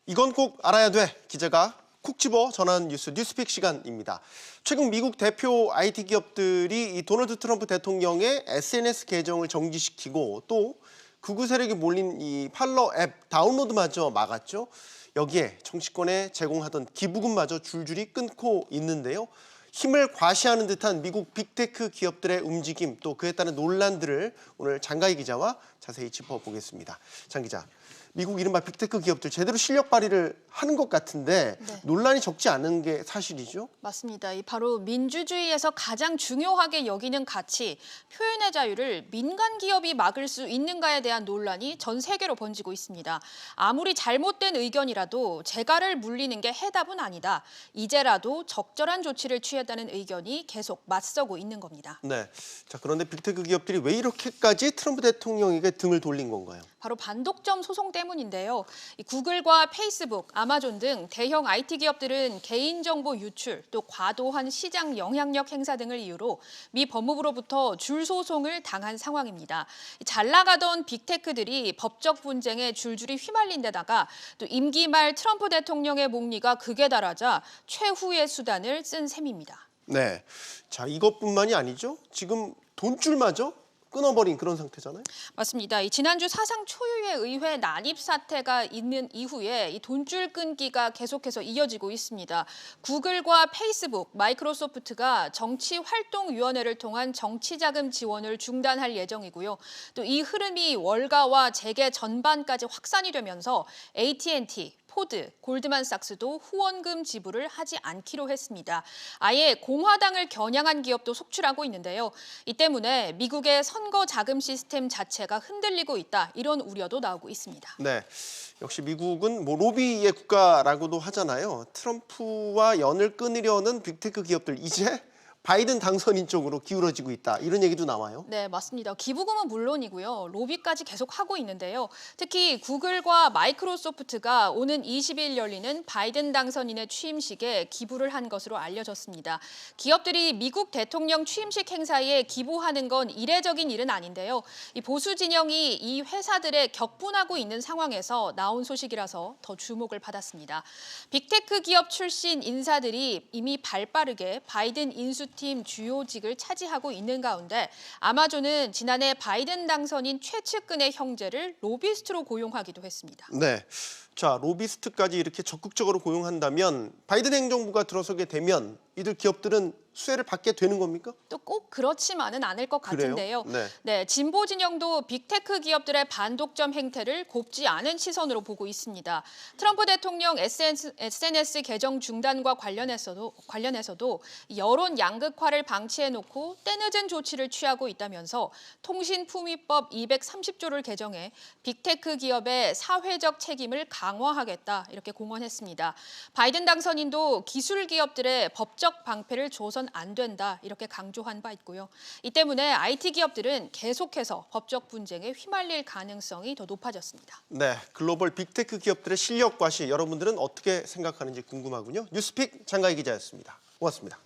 이건 꼭 알아야 돼. 기자가 콕 집어 전하는 뉴스 뉴스픽 시간입니다. 최근 미국 대표 IT 기업들이 이 도널드 트럼프 대통령의 SNS 계정을 정지시키고 또 극우 세력이 몰린 이 팔러 앱 다운로드마저 막았죠. 여기에 정치권에 제공하던 기부금마저 줄줄이 끊고 있는데요. 힘을 과시하는 듯한 미국 빅테크 기업들의 움직임 또 그에 따른 논란들을 오늘 장가희 기자와 자세히 짚어보겠습니다. 장 기자, 미국 이른바 빅테크 기업들 제대로 실력 발휘를 하는 것 같은데 네. 논란이 적지 않은 게 사실이죠? 맞습니다. 바로 민주주의에서 가장 중요하게 여기는 가치, 표현의 자유를 민간 기업이 막을 수 있는가에 대한 논란이 전 세계로 번지고 있습니다. 아무리 잘못된 의견이라도 재갈을 물리는 게 해답은 아니다. 이제라도 적절한 조치를 취했다는 의견이 계속 맞서고 있는 겁니다. 네. 자, 그런데 빅테크 기업들이 왜 이렇게까지 트럼프 대통령에게 등을 돌린 건가요? 바로 반독점 소송 때문인데요. 구글과 페이스북, 아마존 등 대형 IT 기업들은 개인정보 유출, 또 과도한 시장 영향력 행사 등을 이유로 미 법무부로부터 줄 소송을 당한 상황입니다. 잘 나가던 빅테크들이 법적 분쟁에 줄줄이 휘말린 데다가 또 임기 말 트럼프 대통령의 목리가 극에 달하자 최후의 수단을 쓴 셈입니다. 네. 자, 이것뿐만이 아니죠. 지금 돈줄마저 끊어버린 그런 상태잖아요. 맞습니다. 지난주 사상 초유의 의회 난입 사태가 있는 이후에 이 돈줄 끊기가 계속해서 이어지고 있습니다. 구글과 페이스북, 마이크로소프트가 정치활동위원회를 통한 정치자금 지원을 중단할 예정이고요. 또 이 흐름이 월가와 재계 전반까지 확산이 되면서 AT&T, 포드, 골드만삭스도 후원금 지불을 하지 않기로 했습니다. 아예 공화당을 겨냥한 기업도 속출하고 있는데요. 이 때문에 미국의 선거 자금 시스템 자체가 흔들리고 있다. 이런 우려도 나오고 있습니다. 네. 역시 미국은 뭐 로비의 국가라고도 하잖아요. 트럼프와 연을 끊으려는 빅테크 기업들 이제 바이든 당선인 쪽으로 기울어지고 있다. 이런 얘기도 나와요. 네, 맞습니다. 기부금은 물론이고요. 로비까지 계속 하고 있는데요. 특히 구글과 마이크로소프트가 오는 20일 열리는 바이든 당선인의 취임식에 기부를 한 것으로 알려졌습니다. 기업들이 미국 대통령 취임식 행사에 기부하는 건 이례적인 일은 아닌데요. 이 보수 진영이 이 회사들에 격분하고 있는 상황에서 나온 소식이라서 더 주목을 받았습니다. 빅테크 기업 출신 인사들이 이미 발빠르게 바이든 인수팀 주요직을 차지하고 있는 가운데 아마존은 지난해 바이든 당선인 최측근의 형제를 로비스트로 고용하기도 했습니다. 네. 자, 로비스트까지 이렇게 적극적으로 고용한다면 바이든 행정부가 들어서게 되면 이들 기업들은 수혜를 받게 되는 겁니까? 또 꼭 그렇지만은 않을 것 같은데요. 그래요? 네, 진보 진영도 빅테크 기업들의 반독점 행태를 곱지 않은 시선으로 보고 있습니다. 트럼프 대통령 SNS 계정 중단과 관련해서도 여론 양극화를 방치해놓고 때늦은 조치를 취하고 있다면서 통신품위법 230조를 개정해 빅테크 기업의 사회적 책임을 강화하겠다 이렇게 공언했습니다. 바이든 당선인도 기술 기업들의 법적 방패를 줘선 안 된다 이렇게 강조한 바 있고요. 이 때문에 IT 기업들은 계속해서 법적 분쟁에 휘말릴 가능성이 더 높아졌습니다. 네, 글로벌 빅테크 기업들의 실력 과시 여러분들은 어떻게 생각하는지 궁금하군요. 뉴스픽 장가희 기자였습니다. 고맙습니다.